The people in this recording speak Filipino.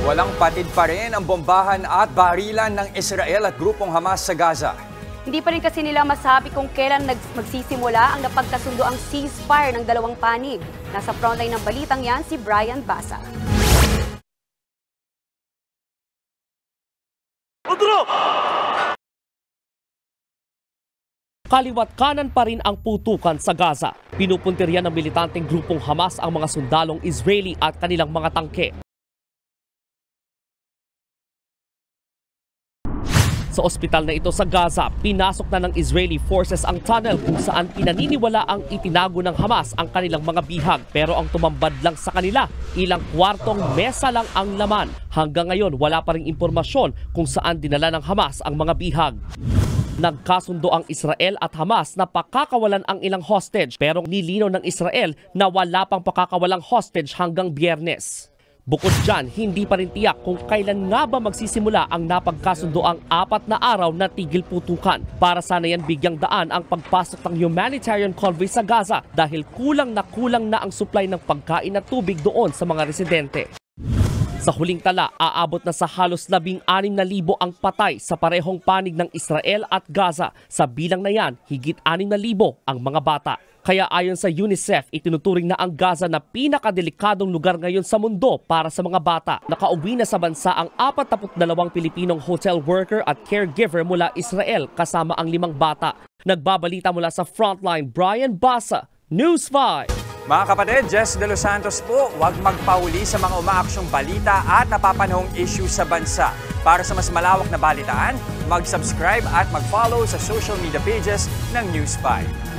Walang patid pa rin ang bombahan at barilan ng Israel at grupong Hamas sa Gaza. Hindi pa rin kasi nila masabi kung kailan magsisimula ang napagkasundoang ceasefire ng dalawang panig. Nasa frontline ng balitang yan si Brian Basa. Kaliwat kanan pa rin ang putukan sa Gaza. Pinupuntiryan ng militanteng grupong Hamas ang mga sundalong Israeli at kanilang mga tangke. Sa ospital na ito sa Gaza, pinasok na ng Israeli forces ang tunnel kung saan pinaniniwala ang itinago ng Hamas ang kanilang mga bihag. Pero ang tumambad lang sa kanila, ilang kwartong mesa lang ang laman. Hanggang ngayon, wala pa ring impormasyon kung saan dinala ng Hamas ang mga bihag. Nagkasundo ang Israel at Hamas na pakakawalan ang ilang hostage pero nilinaw ng Israel na wala pang pakakawalang hostage hanggang Biyernes. Bukod dyan, hindi pa rin tiyak kung kailan nga ba magsisimula ang napagkasundo ang 4 na araw na tigil putukan. Para sana yan bigyang daan ang pagpasok ng humanitarian convoy sa Gaza dahil kulang na ang supply ng pagkain at tubig doon sa mga residente. Sa huling tala, aabot na sa halos 16,000 ang patay sa parehong panig ng Israel at Gaza. Sa bilang na yan, higit 6,000 ang mga bata. Kaya ayon sa UNICEF, itinuturing na ang Gaza na pinakadelikadong lugar ngayon sa mundo para sa mga bata. Nakauwi na sa bansa ang 42 Pilipinong hotel worker at caregiver mula Israel kasama ang 5 bata. Nagbabalita mula sa Frontline, Brian Basa, News 5. Mga kapatid, Jess De Los Santos po, huwag magpahuli sa mga umaaksyong balita at napapanahong issue sa bansa. Para sa mas malawak na balitaan, mag-subscribe at mag-follow sa social media pages ng News 5.